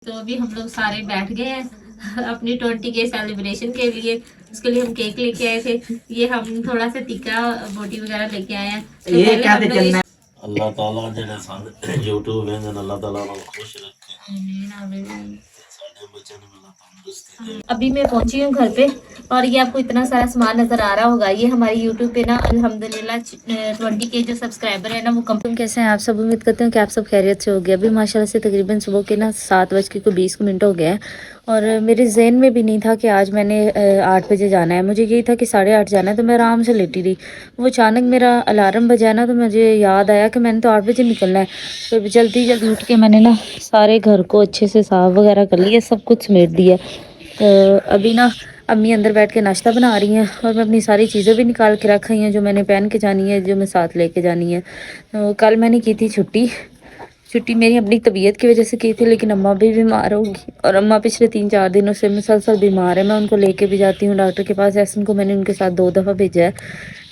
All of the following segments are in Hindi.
तो अभी हम लोग सारे बैठ गए हैं अपनी 20 के सेलिब्रेशन के लिए। उसके लिए हम केक लेके आए थे। ये हम थोड़ा सा टिक्का बोटी वगैरह लेके आए हैं। तो ये पहले क्या हम लोग चलना है? अल्लाह ताला जेड़ा सान यूट्यूब है जन अल्लाह ताला को खुश रखे साडे बच्चों ने मिला तंदुरुस्ती। अभी मैं पहुंची हूँ घर पे और ये आपको इतना सारा सामान नजर आ रहा होगा। ये हमारे यूट्यूब पे ना अल्हम्दुलिल्लाह 20 के जो सब्सक्राइबर है ना वो कम। कैसे हैं आप सब? उम्मीद करते हैं कि आप सब खैरियत से हो गया। अभी माशाल्लाह से तकरीबन सुबह के ना 7:20 हो गया है और मेरे जहन में भी नहीं था कि आज मैंने 8 बजे जाना है। मुझे यही था कि 8:30 जाना है, तो मैं आराम से लेटी रही। वो अचानक मेरा अलार्म बजा ना, तो मुझे याद आया कि मैंने तो 8 बजे निकलना है। तो जल्दी जल्दी उठ के मैंने ना सारे घर को अच्छे से साफ़ वगैरह कर लिया, सब कुछ समेट दिया। अभी ना अम्मी अंदर बैठ के नाश्ता बना रही हैं और मैं अपनी सारी चीज़ें भी निकाल के रखी हैं जो मैंने पहन के जानी है, जो मैं साथ लेके जानी है। कल मैंने की थी छुट्टी मेरी अपनी तबीयत की वजह से की थी, लेकिन अम्मा भी बीमार होगी और अम्मा पिछले 3-4 दिनों से मुसलसल बीमार है। मैं उनको लेके भी जाती हूँ डॉक्टर के पास। ऐसन को मैंने उनके साथ 2 दफ़ा भेजा है,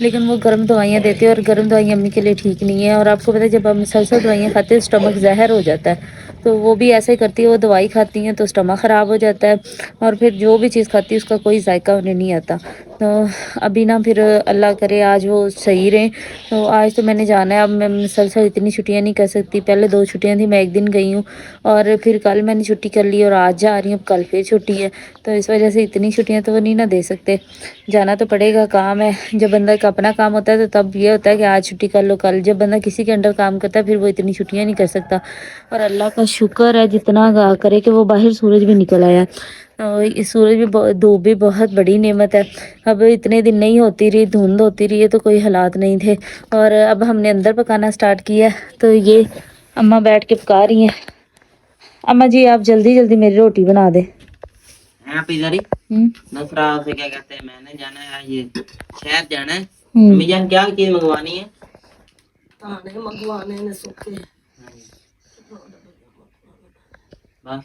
लेकिन वो गर्म दवाइयाँ देते हैं और गर्म दवाइयाँ अम्मी के लिए ठीक नहीं है। और आपको पता है जब आप मुसलसल दवाइयाँ खाते हैं स्टमक जहर हो जाता है, तो वो भी ऐसे ही करती है। वो दवाई खाती हैं तो स्टमक ख़राब हो जाता है और फिर जो भी चीज़ खाती है उसका कोई जायका उन्हें नहीं आता। तो अभी ना फिर अल्लाह करे आज वो सही रहें। तो आज तो मैंने जाना है। अब मैं मुसलसल इतनी छुट्टियाँ नहीं कर सकती। पहले 2 छुट्टियाँ थी, मैं 1 दिन गई हूँ और फिर कल मैंने छुट्टी कर ली और आज जा रही हूँ। कल फिर छुट्टी है, तो इस वजह से इतनी छुट्टियाँ तो वो नहीं ना दे सकते। जाना तो पड़ेगा, काम है। जब बंदा का अपना काम होता है तो तब ये होता है कि आज छुट्टी कर लो कल। जब बंदा किसी के अंडर काम करता है फिर वो इतनी छुट्टियाँ नहीं कर सकता। और अल्लाह का शुक्र है जितना करे कि वो बाहर सूरज भी निकल आया। और इस सूरज भी धूप भी बहुत बड़ी नेमत है। अब इतने दिन नहीं होती रही, धुंध होती रही है तो कोई हालात नहीं थे। और अब हमने अंदर पकाना स्टार्ट किया, तो ये अम्मा बैठ के पका रही हैं। अम्मा जी आप जल्दी जल्दी मेरी रोटी बना दे। आप इधर ही दूसरा से क्या कहते हैं, मैंने जाना है ये शहर जाना है। अम्मी जान क्या चीज मंगवानी है? खाने मंगवाने ने सूखे बस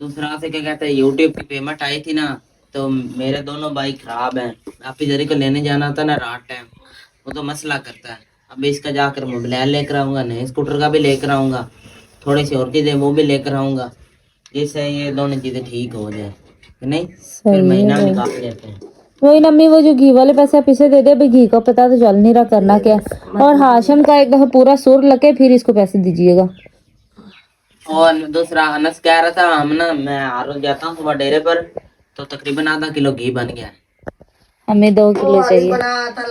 दूसरा से क्या कहते हैं, यूट्यूब की पेमेंट आई थी ना, तो मेरे दोनों बाइक खराब हैं। आप इधर ही को लेने जाना था ना रात टाइम, वो तो मसला करता है। अब इसका जाकर मोबाइल लेकर आऊंगा, नए स्कूटर का भी लेकर आऊंगा, थोड़ी सी और चीजें वो भी लेकर आऊंगा, जिससे ये दोनों चीजें ठीक हो जाए। नहीं फिर महीना निकाल लेते हैं। वही ना अम्मी, वो जो घी वाले पैसे आप इसे दे दे। भाई घी का पता तो चल नहीं रहा करना क्या। और हाशम का एक दफा पूरा सुर लगे फिर इसको पैसे दीजिएगा। और दूसरा अनस कह रहा था, हम ना मैं हर रोज जाता हूँ सुबह डेरे पर, तो तकरीबन आधा किलो घी बन गया है। हमें 2 किलो चाहिए।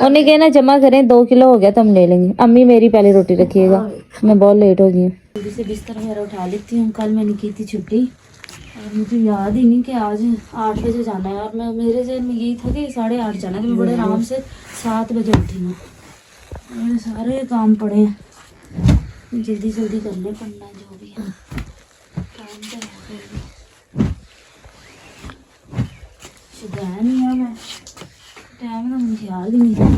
उन्हें कहना जमा करें, 2 किलो हो गया तो हम ले लेंगे। अम्मी मेरी पहले रोटी रखिएगा, मैं बहुत लेट हो गई हूँ। जल्दी से बिस्तर वगैरह उठा लेती हूँ। कल मैंने की थी छुट्टी और मुझे याद ही नहीं कि आज 8 बजे जाना है। और मैं मेरे जहन में यही था कि 8:30 जाना है, तो मैं बड़े आराम से 7 बजे उठी हूँ। मेरे सारे काम पड़े हैं, जल्दी जल्दी करने पड़ना है जो भी है। काम तो है शुदैन ही है मैं, टाइम ना मुझे याद ही नहीं था।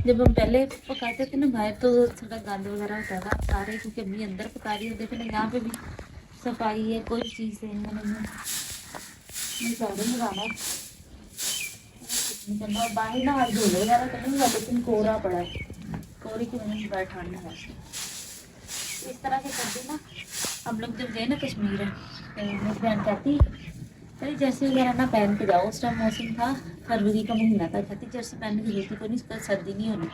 जब हम पहले पकाते थे ना बाहर तो थोड़ा गंद वगैरह होता था सारे, क्योंकि अम्मी अंदर पका रही होती थी। यहाँ पे भी सफाई है, कोई चीज़ है नहीं सारे लगाना करना। और बाहर ना हाथ धोने वगैरह करने का, लेकिन कोहरा पड़ा है, कोहरे की वजह से बाहर ठंड है। इस तरह से करते ना हम लोग जब गए ना कश्मीर, मेरी बहन कहती अरे जर्सी वगैरह ना पहन के जाओ। उस टाइम मौसम था, फरवरी का महीना था। कहती जर्सी पहन के गई थी, कोई नहीं सर्दी नहीं होनी।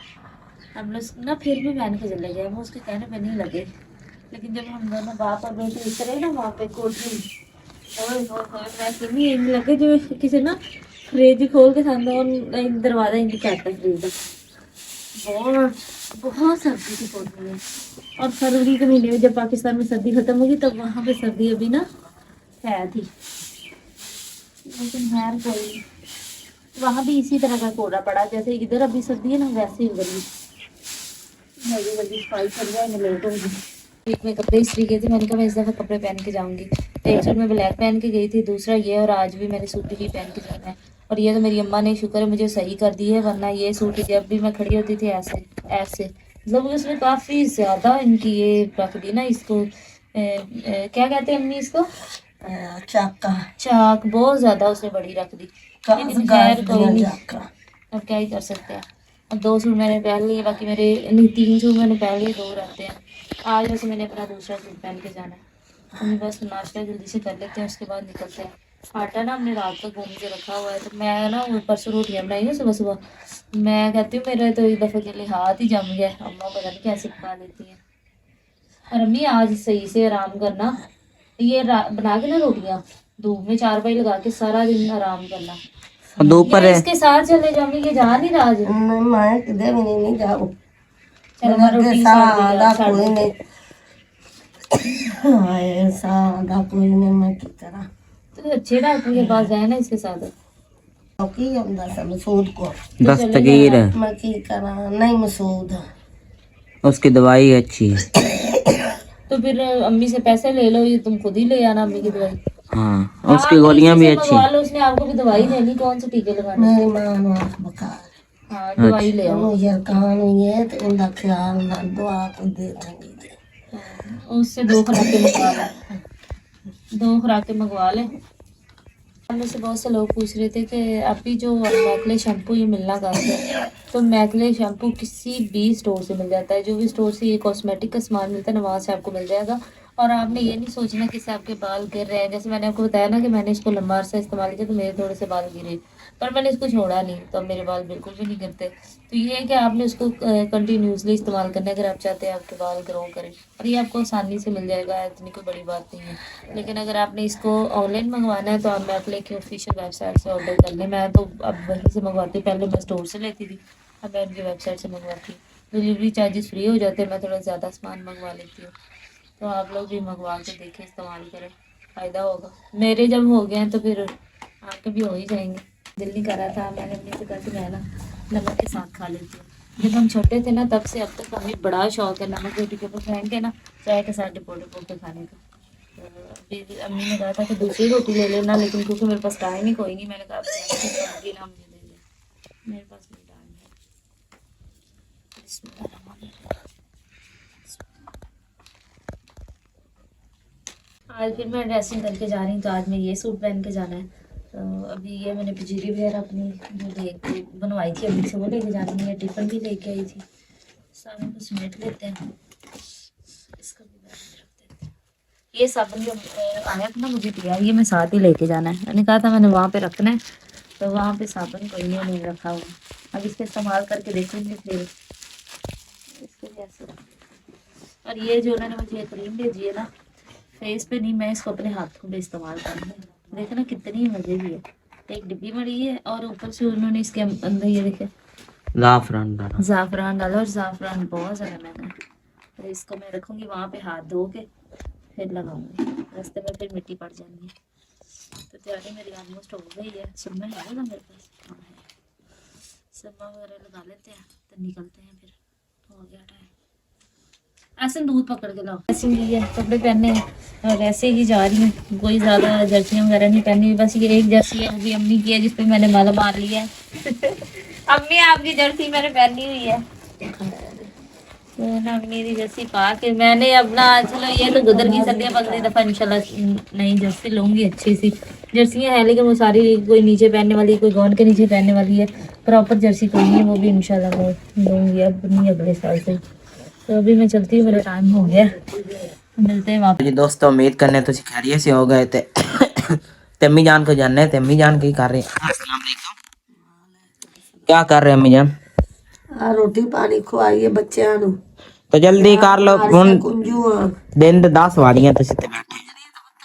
हम लोग ना फिर भी पहन के चले गए, वो उसके कहने पे नहीं लगे। लेकिन जब हम दोनों बाप और बेटी उतरे ना वहाँ पे कोठी, वैसे नहीं यही लगे जो किसी ना फ्रिज खोल के सामने और दरवाजा इनकी कहता है फ्रिज का। बहुत सर्दी थी कोठी में। और फरवरी के महीने में जब पाकिस्तान में सर्दी खत्म होगी तब वहाँ पे सर्दी अभी ना है थी, लेकिन खैर कोई वहाँ भी इसी तरह का कोहरा पड़ा जैसे इधर अभी सर्दी है ना, वैसे ही उधर भी जल्दी जल्दी सफाई कर जाए, मैं लेट होगी। वीक में कपड़े इस्त्री किए थे, मैंने कहा मैं इस दफ़ा कपड़े पहन के जाऊँगी। एक सूट में ब्लैक पहन के गई थी, दूसरा ये, और आज भी मैंने सूट ही पहन के जाना है। और ये तो मेरी अम्मा ने शुक्र है मुझे सही कर दी है, वरना ये सूट जब भी मैं खड़ी होती थी ऐसे ऐसे मतलब उसने काफ़ी ज़्यादा इनकी ये रख दी ना इसको। क्या कहते हैं अम्मी इसको? चाक बहुत ज़्यादा उसने बड़ी रख दी। लेकिन खैर कोई नहीं, अब क्या ही कर सकते हैं। अब 2 सूट मैंने पहन लिए, बाकी मेरे नहीं 3 सूट मैंने पहन लिए, 2 रहते हैं। आज वैसे मैंने अपना दूसरा सूट पहन के जाना है। हम बस नाश्ता जल्दी से कर लेते हैं, उसके बाद निकलते हैं। आटा ना हमने रात को गूंद के रखा हुआ है, तो मैं ना वो परसों रोटियाँ बनाई ना सुबह सुबह, मैं कहती हूँ मेरा तो एक दफ़े के लिए हाथ ही जम गया। अम्मा पता नहीं कैसे पका लेती हैं। और अम्मी आज सही से आराम करना, ये बना के ना रोटियाँ धूप में 4 बजे लगा के सारा दिन आराम करना। दोपहर ये है इसके साथ चले जाऊंगी, ये जा नहीं रहा आज। नहीं मैं किधर भी नहीं जाऊँ, चलो मैं रोटी सादा कोई नहीं, हाय सादा कोई नहीं, मैं की करा तो अच्छे डॉक्टर के पास जाए ना इसके साथ। की आंदा सा मसूद को, दस्तगीर है, मैं की करा नहीं मसूद उसकी दवाई अच्छी है। तो फिर अम्मी से पैसे ले लो, ये तुम खुद ही ले आना अम्मी की दवाई। हाँ उसकी गोलियां भी अच्छी मंगवा लो, उसने आपको भी दवाई देनी, कौन से टीके लगाने। मेरी मां नु आंख बुखार, हाँ दवाई ले आओ। यार कान हुई है तो उनका ख्याल ना दुआ को दे देंगे। उससे 2 खुराकें मंगवा ले, 2 खुराकें मंगवा ले। हम में से बहुत से लोग पूछ रहे थे कि अभी जो मैकले शैम्पू ये मिलना कहाँ से है? तो मैकले शैम्पू किसी भी स्टोर से मिल जाता है, जो भी स्टोर से ये कॉस्मेटिक का सामान मिलता है ना, वहाँ से आपको मिल जाएगा। और आपने ये नहीं सोचना कि इससे आपके बाल गिर रहे हैं। जैसे मैंने आपको बताया ना कि मैंने इसको लंबा अरसा इस्तेमाल किया तो मेरे थोड़े से बाल गिरे, पर मैंने इसको छोड़ा नहीं, तो अब मेरे बाल बिल्कुल भी नहीं गिरते। तो ये है कि आपने उसको कंटिन्यूसली इस्तेमाल करना है अगर आप चाहते हैं आपके बाल ग्रो करें, और ये आपको आसानी से मिल जाएगा, इतनी कोई बड़ी बात नहीं है। लेकिन अगर आपने इसको ऑनलाइन मंगवाना है तो आप मैकले की ऑफिशियल वेबसाइट से ऑर्डर कर लें। मैं तो अब वहीं से मंगवाती, पहले मैं स्टोर से लेती थी, अब मैं उनकी वेबसाइट से मंगवाती हूँ। डिलीवरी चार्जेस फ्री हो जाते हैं, मैं थोड़ा ज़्यादा सामान मंगवा लेती हूँ। तो आप लोग भी मंगवा के देखें, इस्तेमाल करें, फ़ायदा होगा। मेरे जब हो गए हैं तो फिर आपके भी हो ही जाएंगे। दिल नहीं कर रहा था, मैंने अपने से कहा कि मैं ना नमक के साथ खा लेती हूँ। जब हम छोटे थे ना तब से अब तक हमें बड़ा शौक है नमक रोटी के ऊपर फेंक के ना चाय के साथ डिपो डिपो के खाने का। तो अभी अम्मी ने कहा था कि दूसरी रोटी ले लेना, लेकिन क्योंकि मेरे पास टाइम ही कोई नहीं, मैंने कहा ना मुझे दे दे, मेरे पास नहीं टाइम है। आज फिर मैं ड्रेसिंग करके जा रही हूँ, तो आज मैं ये सूट पहन के जाना है। तो अभी ये मैंने पिजीरी वेयर अपनी जो देख के बनवाई थी अभी से वो लेके जानी है, टिफिन भी लेके आई थी। सारे को समेट लेते हैं, इसका भी बैग में रख देते हैं। ये साबुन जो आया था ना मुझे दिया, ये मैं साथ ही लेके जाना है। मैंने कहा था मैंने वहाँ पे रखना है, तो वहाँ पे साबुन कोई नहीं रखा हुआ। अब इसको इस्तेमाल करके देखेंगे फिर इसको कैसे। और ये जो उन्होंने मुझे क्रीम भेजी है ना, फेस पे नहीं, मैं इसको अपने हाथों पे इस्तेमाल करूँगी। देखे ना कितनी मजे की है, एक डिब्बी मड़ी है और ऊपर से उन्होंने इसके अंदर ये देखे ज़ाफ़रान डाला, ज़ाफ़रान डाला, और ज़ाफ़रान बहुत ज़्यादा महंगा है। तो इसको मैं रखूँगी वहाँ पे हाथ धो के, फिर लगाऊंगी, रास्ते में फिर मिट्टी पड़ जानी है। तो तैयारी मेरी ऑलमोस्ट हो गई है। सुरमा है ना मेरे पास, हाँ है। सुरमा वगैरह लगा लेते हैं तो निकलते हैं, फिर हो गया टाइम। ऐसे दूध पकड़ के लाओ, ऐसे ही है कपड़े पहने हैं और ऐसे ही जा रही हूँ। कोई ज़्यादा जर्सियाँ वगैरह नहीं पहनी, बस ये एक जर्सी है, वो भी अम्मी की है, जिस पे मैंने माला मार लिया है। अम्मी आपकी जर्सी मैंने पहनी हुई है, तो ना अम्मी की जर्सी पा के मैंने अपना, चलो ये तो गुजर की सर्दियाँ, अगली दफ़ा इंशाल्लाह नई जर्सी लूँगी अच्छी सी। जर्सियाँ हैं लेकिन वो सारी कोई नीचे पहनने वाली, कोई गौन के नीचे पहनने वाली है, प्रॉपर जर्सी कोई नहीं है, वो भी इंशाल्लाह मैं लूँगी अब नहीं अगले साल से। तो अभी मैं चलती हूँ, मेरा टाइम हो गया, मिलते हैं वापस। जी दोस्तों, उम्मीद करने तो खैरियत से हो गए थे। अम्मी जान को जानने थे, अम्मी जान की कर रहे हैं। अस्सलाम वालेकुम, क्या कर रहे हैं अम्मी जान? आ रोटी पानी खुआइए बच्चों नु, तो जल्दी कर लो, हुन कुंजू दिन ते 10 वालियां तुसीं ते बैठे।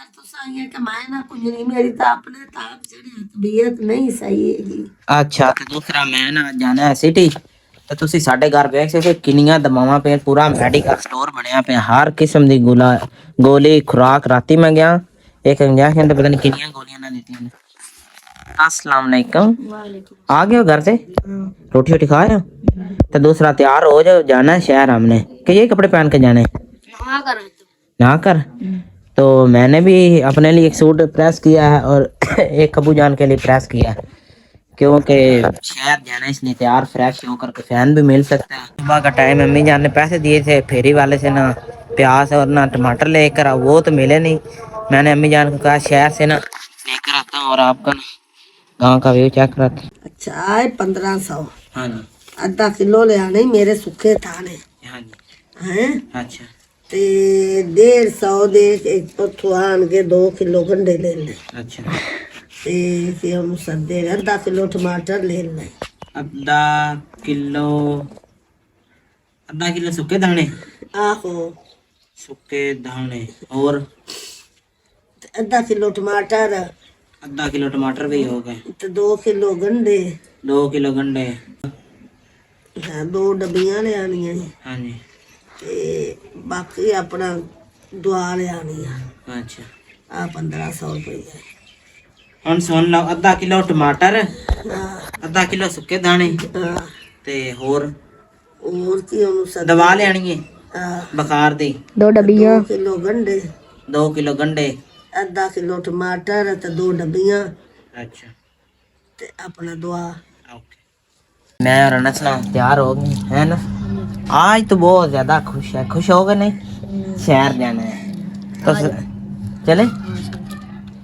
तुसां कि मैं ना कुंजरी, मेरी तो अपने ताप चढ़ी, तबीयत नहीं सही है। अच्छा, तो दूसरा मैं ना जाना है सिटी, तो तुसी साडे घर वेख सकते किन्नियां दवावां पे, पूरा मेडिकल स्टोर बनया पे, हर किस्म दी गोली खुराक। राती मैं गया, एक इंजेक्शन ते पता नहीं किन्नियां गोलियां ना दित्तियां ने। अस्सलाम वालेकुम, आ गए हो घर से? रोटी वोटी खाए हो? तो दूसरा तैयार हो जाओ, जाना है शहर हमने। कि ये कपड़े पहन के जाने ना कर। तो मैंने भी अपने लिए एक सूट प्रेस किया है और एक अबू जान के लिए प्रेस किया है, क्योंकि शहर जाना इसलिए तैयार फ्रेश होकर के फैन भी मिल सकता है। सुबह का टाइम अम्मी जान ने पैसे दिए थे फेरी वाले से, ना प्याज और ना टमाटर लेकर आओ, वो तो मिले नहीं। मैंने अम्मी जान को कहा शहर से ना लेकर आता हूँ और आपका ना गाँव का व्यू चेक कराता हूँ। अच्छा 1500, हाँ जी, ਅੱਧਾ ਕਿਲੋ ਲਿਆਣੇ ਮੇਰੇ ਸੁੱਕੇ ਥਾਣੇ हाँ जी ਹੈ अच्छा ਤੇ 150 ਦੇ ਉੱਥੋਂ ਆਣਗੇ 2 ਕਿਲੋ ਗੰਢੇ ਲੈ ਲੈ अच्छा ਤੇ ਫਿਰ ਉਹਨੂੰ ਸੱਦੇ ਅੱਧਾ ਕਿਲੋ ਟਮਾਟਰ ਲੈ ਲੈ आधा किलो सूखे दाने ਆਹੋ सूखे दाने और ਤੇ ਅੱਧਾ ਕਿਲੋ ਟਮਾਟਰ आधा किलो टमाटर भी हो गए ਤੇ 2 ਕਿਲੋ ਗੰਢੇ 2 किलो गंढे ਹਾਂ 2 ਡੱਬੀਆਂ ਲਿਆਣੀਆਂ हाँ जी ਤੇ ਬਾਕੀ ਆਪਣਾ ਦੁਆ ਲਿਆਣੀ ਆ अच्छा ਆ 1500 ਰੁਪਏ ਹੁਣ ਸੁਣ ਲਓ आधा किलो टमाटर ਹਾਂ आधा किलो सूखे दाने ਹਾਂ ਤੇ ਹੋਰ ਹੋਰ ਕੀ ਉਹਨੂੰ ਸੱਦ ਦਵਾ ਲੈਣੀ ਹੈ ਹਾਂ ਬੁਖਾਰ ਦੀ 2 ਕਿਲੋ ਗੰਢੇ 2 ਕਿਲੋ ਗੰਢੇ ਅੱਧਾ ਕਿਲੋ ਟਮਾਟਰ ਤੇ 2 ਡੱਬੀਆਂ अच्छा ਤੇ ਆਪਣਾ ਦੁਆ मैं और अनस ना तैयार हो गए है ना आज तो बहुत ज्यादा खुश है खुश हो गए नहीं शहर जाना है तो चले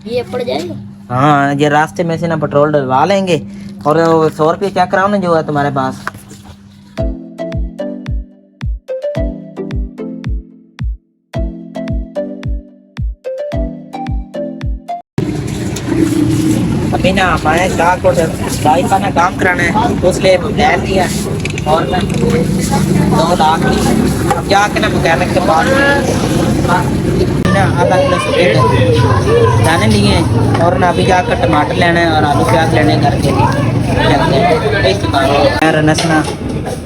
ये पड़ जाएगा हाँ ये रास्ते में से ना पेट्रोल डलवा लेंगे और 100 रुपये चेक कराओ ना जो है तुम्हारे पास अभी ना हमारे शाह को गाड़ी का ना काम कराना है तो इसलिए ले लिया और ना 2 लाख अब जाके ना मैकेनिक के पास ना आधा किलो सूखे दाने लिए हैं और ना अभी जाकर टमाटर लेना है और आलू प्याज लेने हैं घर के लिए इस दुकान पे यार अनस ना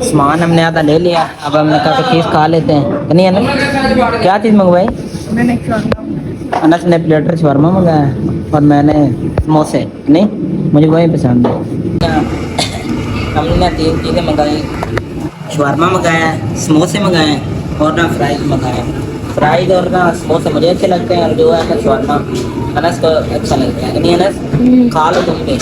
सामान हमने आधा ले लिया अब हमने कहा कि चीज़ खा लेते हैं नहीं अनस क्या चीज़ मंगवाई अनस ने प्लेटर शवरमा मंगाया और मैंने समोसे नहीं मुझे वही पसंद है हमने 3 चीज़ें मंगाई शवरमा मंगाया समोसे मंगाए और ना फ्राइज मंगाए फ्राइज और ना समोसे मुझे अच्छे लगते हैं और जो है ना शवरमा अनस को अच्छा लगता है नहीं अनस खा लो तुम भी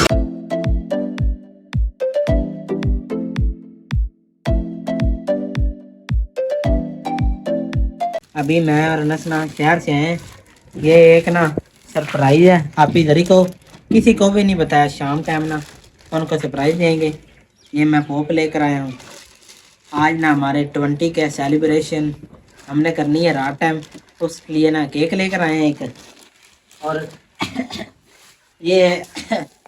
अभी मैं और अनस ना शहर से हैं ये एक ना सरप्राइज है आप इधर ही को किसी को भी नहीं बताया शाम टाइम ना उनको सरप्राइज देंगे ये मैं पोप लेकर आया हूँ आज ना हमारे 20 के सेलिब्रेशन हमने करनी है रात टाइम उसके लिए ना केक लेकर आए हैं एक और ये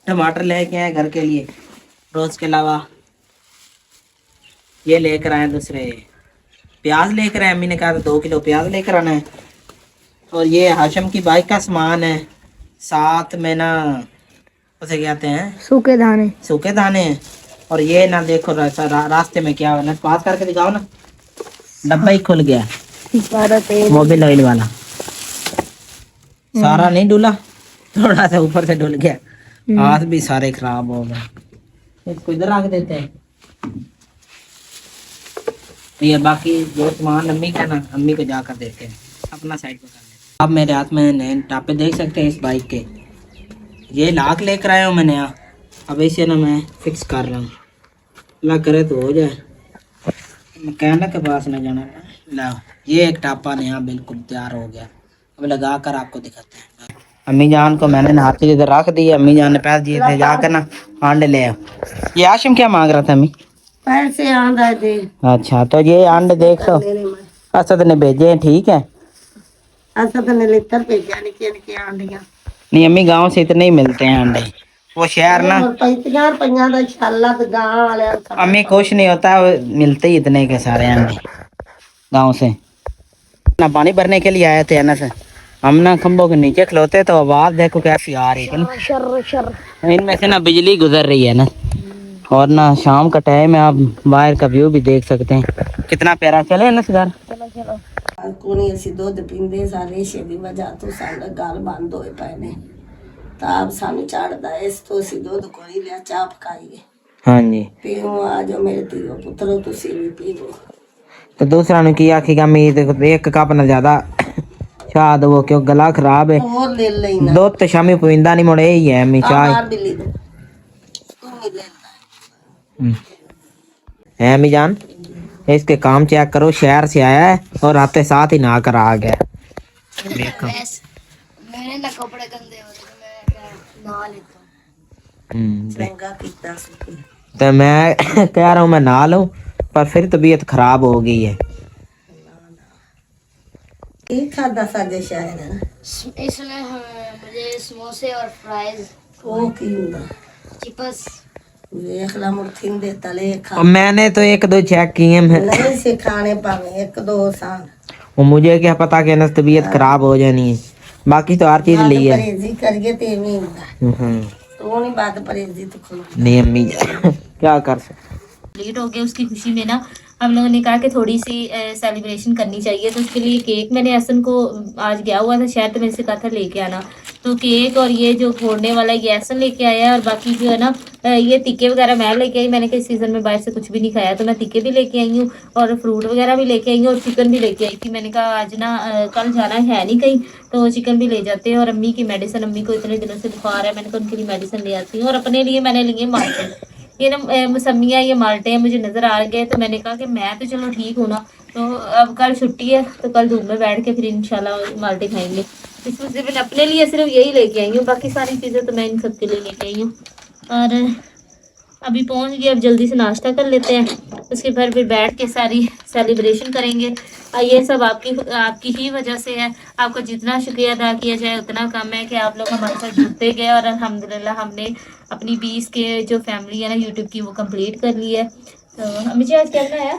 टमाटर लेके आए घर के लिए रोज़ के अलावा ये लेकर आए दूसरे प्याज लेकर आए अम्मी ने कहा था 2 किलो प्याज लेकर आना है और ये हाशम की बाइक का सामान है साथ में ना उसे कहते हैं सूखे दाने हैं और ये ना देखो रास्ते में क्या हुआ पास करके दिखाओ ना डब्बा ही खुल गया मोबिल ऑयल वाला सारा नहीं डुला थोड़ा सा ऊपर से डुल गया हाथ भी सारे खराब हो गए इसको इधर रख देते हैं ये बाकी जो सामान अम्मी का ना अम्मी को जाकर देते हैं अपना साइड पर कर लेते। अब मेरे हाथ में नए टापे देख सकते हैं इस बाइक के ये लाख लेकर आया हूँ मैं नया अब इसे ना मैं फिक्स कर रहा हूँ अल्लाह करे तो हो जाए मैकेनिक के पास ना जाना ला ये एक टापा नया बिल्कुल तैयार हो गया अब लगा कर आपको दिखाते हैं अम्मी जान को मैंने हाथ के इधर रख दी अम्मी जान ने पैसे दिए थे जाकर ना अंडे ले आओ ये आशिम क्या मांग रहा था अम्मी पैसे आंदा दे अच्छा तो ये अंडे देख लो असद ने भेजे हैं ठीक है असद ने लेकर भेजा निके आंडियां नहीं अम्मी गांव से इतने ही मिलते हैं अंडे वो शहर ना 50 रुपया का छाला तो गांव वाले अम्मी कुछ नहीं होता मिलते ही इतने के सारे अंडे गांव से ना पानी भरने के लिए आए थे ना से हम ना खंभों के नीचे खलोते तो आवाज देखो कैसी आ रही है इनमें से ना बिजली गुजर रही है ना और ना शाम का टाइम है आप बाहर का व्यू भी देख सकते हैं कितना प्यारा चले ना सर कोनी ਅਸੀਂ ਦੁੱਧ ਪੀਂਦੇ ਸਾਰੇ ਸ਼ੇ ਦੀ ਵਜ੍ਹਾ ਤੋਂ ਸਾਡਾ ਗਲ ਬੰਦ ਹੋਏ ਪਏ ਨੇ ਤਾਂ ਆਪ ਸਾਨੂੰ ਚੜਦਾ ਇਸ ਤੋਂ ਅਸੀਂ ਦੁੱਧ ਕੋਈ ਲਿਆ ਚਾਹ ਪਕਾਈਏ हाँ जी ਪੀਓ ਆ ਜੋ ਮੇਰੇ ਧੀਓ ਪੁੱਤਰੋ ਤੁਸੀਂ ਵੀ ਪੀਓ तो दूसरा ने की आखिगा मैं एक कप ना ज्यादा चाह दो क्यों गला खराब है ਹੋਰ ਲੈ ਲੈਣਾ दो तो शामी पींदा नहीं मुड़े ही है मैं चाय ਮਾਰ ਬਿੱਲੀ ਦੇ ਤੂੰ ਵੀ ਲੈ ਲੈ है अम्मी जान इसके काम चेक करो शहर से आया है और आते साथ ही नहा कर आ गया देखो मैंने ना कपड़े गंदे होते तो मैं नहा लेता हूँ ਚੰਗਾ ਕੀਤਾ ਸੀ तो मैं कह रहा हूँ मैं ना लूं, पर फिर तबीयत खराब हो गई है। की खादा साजे शायर इसमें मुझे समोसे और फ्राइज ਉਹ ਕੀ ਹੁੰਦਾ चिप्स ਵੇਖ ਲਾ ਮੁਰਥਿੰ ਦੇ ਤਲੇ ਖਾ और मैंने तो एक दो चेक किए हैं, नहीं सिखाने पावे एक दो सान और मुझे क्या पता कि ना तबीयत खराब हो जानी है। बाकी तो हर चीज बात ली है। परहेजी करिए ते नहीं ਹੁੰਦਾ तो नहीं बात परहेजी तो खलो नहीं अम्मी क्या कर सकते। लेट हो गया, उसकी खुशी में ना हम लोगों ने कहा कि थोड़ी सी सेलिब्रेशन करनी चाहिए। तो उसके लिए केक मैंने असन को आज गया हुआ था शहर, तो मैंने से कहा था लेके आना। तो केक और ये जो फोड़ने वाला ये असन लेके आया है, और बाकी जो है ना ये टिक्के वगैरह मैं लेके आई। मैंने किस सीज़न में बाहर से कुछ भी नहीं खाया, तो मैं टिक्के भी लेके आई हूँ और फ्रूट वगैरह भी लेके आई हूँ और चिकन भी लेके आई थी। मैंने कहा आज ना कल जाना है नहीं कहीं, तो चिकन भी ले जाते हैं। और अम्मी की मेडिसिन, अम्मी को इतने दिनों से बुखार है, मैंने कहा उनके लिए मेडिसिन ले आती हूँ। और अपने लिए मैंने लिए माल्टे, ये ना मौसमियाँ, ये माल्टे हैं, मुझे नज़र आ गए। तो मैंने कहा कि मैं तो चलो ठीक हूँ ना, तो अब कल छुट्टी है, तो कल धूप में बैठ के फिर इंशाल्लाह माल्टे खाएंगे। इस वजह से मैंने अपने लिए सिर्फ यही लेके आई हूँ, बाकी सारी चीज़ें तो मैं इन सब के लिए लेके आई हूँ। और अभी पहुँच गए, अब जल्दी से नाश्ता कर लेते हैं, उसके बाद फिर बैठ के सारी सेलिब्रेशन करेंगे। ये सब आपकी ही वजह से है। आपका जितना शुक्रिया अदा किया जाए उतना कम है कि आप लोग हमारे साथ जुड़ते गए, और अल्हम्दुलिल्लाह हमने अपनी 20 के जो फैमिली है ना यूट्यूब की, वो कंप्लीट कर ली है। तो अम्मी जी आज क्या बनाया?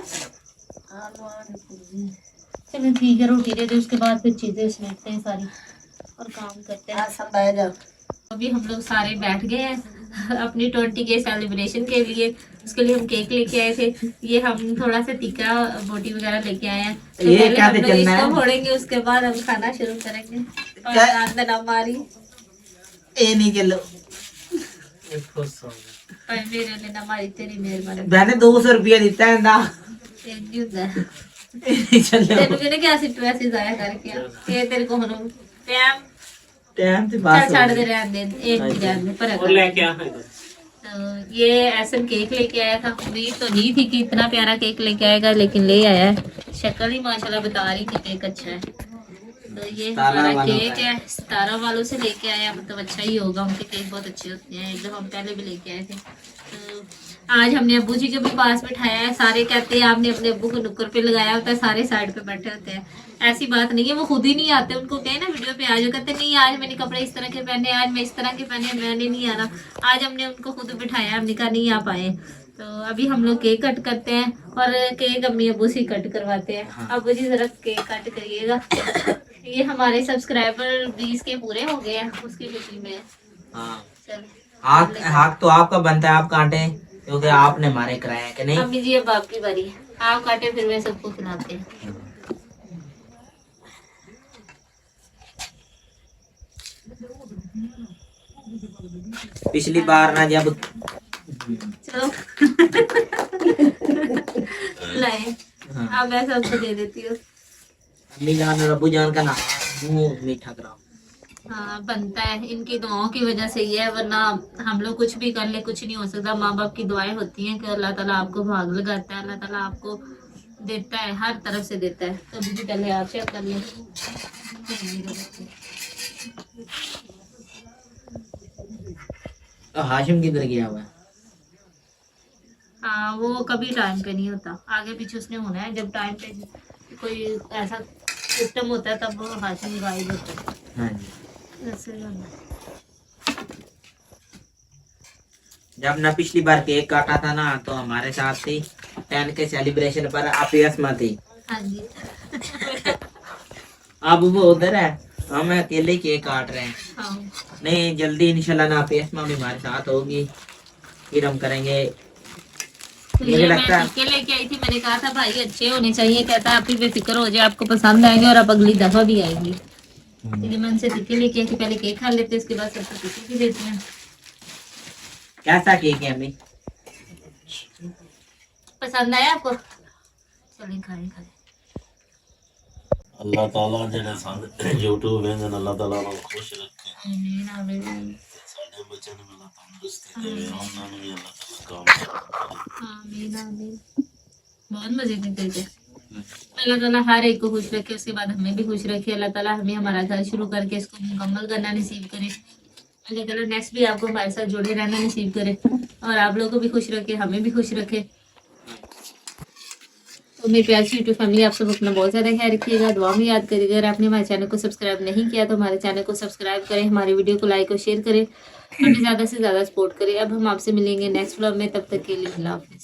चलो ठीक है, रोटी दे दो, उसके बाद फिर चीज़ें समेटते हैं सारी और काम करते हैं। सब बह जाओ अभी हम लोग सारे बैठ गए हैं अपनी 20 के सेलिब्रेशन के लिए। उसके लिए हम केक लेके आए थे, ये हम थोड़ा सा टिक्का बोटी वगैरह लेके आए हैं। तो ये पहले क्या हम लोग चलना इसको है? फोड़ेंगे, उसके बाद हम खाना शुरू करेंगे। और रात में हमारी ये नहीं चलो मेरे ने ना मारी, तेरी मेहरबानी। मैंने 200 रुपया दिता है ना। नहीं होता है। चलो तेरे को क्या सिर्फ पैसे जाया करके ये तेरे को हम टाइम टाइम से चल बात छाड़ दे, रहने दे, एक भी रहने दे, पर लेके आ। तो ये ऐसा केक लेके आया था, उम्मीद तो नहीं थी कि इतना प्यारा केक लेके आएगा, लेकिन ले आया है। शक्ल ही माशाल्लाह बता रही थी केक अच्छा है। तो ये हमारा केक है, 17 वालों से लेके आया, मतलब अच्छा ही होगा, उनके केक बहुत अच्छे होते हैं। एकदम हम पहले भी लेके आए थे। तो आज हमने अब्बू जी के भी पास बिठाया है। सारे कहते हैं आपने अपने अब्बू को नुक्कड़ पे लगाया होता है, सारे साइड पे बैठे होते हैं। ऐसी बात नहीं है, वो खुद ही नहीं आते। उनको कहे ना वीडियो पे आ जाओ, कहते नहीं आज मैंने कपड़े इस तरह के पहने, आज मैं इस तरह के पहने, मैंने नहीं आना। आज हमने उनको खुद बिठाया, हमने कहा नहीं आ पाए। तो अभी हम लोग केक कट करते हैं, और केक अम्मी अब्बू से कट करवाते हैं। अब्बू जी जरा केक कट करिएगा। ये हमारे सब्सक्राइबर 20 के पूरे हो गए हैं, उसकी खुशी में। हाँ चलो हाथ तो आपका बनता है, आप काटे, क्योंकि आपने हमारे कराए हैं कि नहीं। अम्मी जी अब आपकी बारी है, आप काटे फिर मैं सबको खिलाते हैं। पिछली बार ना जब चलो लाए, अब मैं सबको दे देती हूँ। अम्मी जान और अब्बू जान का नाम मुंह मीठा कराओ। हाँ बनता है, इनकी दुआओं की वजह से ही है, वरना हम लोग कुछ भी कर ले कुछ नहीं हो सकता। माँ बाप की दुआएं होती हैं कि अल्लाह ताला आपको भाग लगाता है, अल्लाह ताला आपको देता है, हर तरफ से देता है। तो अभी पहले आप चेक कर लें। तो हाशिम किधर गया हुआ है? हाँ वो कभी टाइम पे नहीं होता, आगे पीछे उसने होना है। जब टाइम पे कोई ऐसा सिस्टम होता है तब वो हाशिम गायब होता है। हाँ जी। ऐसे होना है। जब ना पिछली बार केक काटा था ना, तो हमारे साथ थी 10 के सेलिब्रेशन पर आप यस्मा थी। हाँ जी। अब वो उधर है, हम अकेले केक काट रहे हैं। हाँ नहीं जल्दी इंशाल्लाह ना यस्मा भी हमारे साथ होगी, फिर हम करेंगे। तो मुझे ये मैं लगता है टिक्के लेके आई थी, मैंने कहा था भाई अच्छे होने चाहिए। कहता है आप भी बेफिक्र हो जाए, आपको पसंद आएंगे और आप अगली दफा भी आएंगी। इसलिए मैं उनसे टिक्के लेके आई थी, पहले केक खा लेते उसके बाद सबको टिक्के भी देते हैं। कैसा केक है अम्मी? पसंद आया आपको? चलिए खाए खाए। अल्लाह ताला जेड़े साडे YouTube वेंदे ने अल्लाह ताला उन्हें खुश रखे, आमीन आमीन साडे बच्चों ने अल्लाह तंदुरुस्ती देवे, उन्हां नु भी अल्लाह ताला काम आमीन आमीन। बहुत मजे करते थे। अल्लाह ताला हर एक को खुश रखे, उसके बाद हमें भी खुश रखे। अल्लाह ताला हमें हमारा घर शुरू करके इसको मुकम्मल करना नसीब करे। अल्लाह ताला नेक्स्ट भी आपको हमारे साथ जुड़े रहना नसीब करे और आप लोगों को भी खुश रखे, हमें भी खुश रखे। तो मेरी प्यारी सी यूट्यूब फैमिली, आप सब अपना बहुत ज़्यादा ख्याल रखिएगा, दुआ में याद करिएगा। अगर आपने हमारे चैनल को सब्सक्राइब नहीं किया तो हमारे चैनल को सब्सक्राइब करें, हमारे वीडियो को लाइक और शेयर करें, हमें ज़्यादा से ज़्यादा सपोर्ट करें। अब हम आपसे मिलेंगे नेक्स्ट व्लॉग में, तब तक के लिए अल्लाह हाफिज़।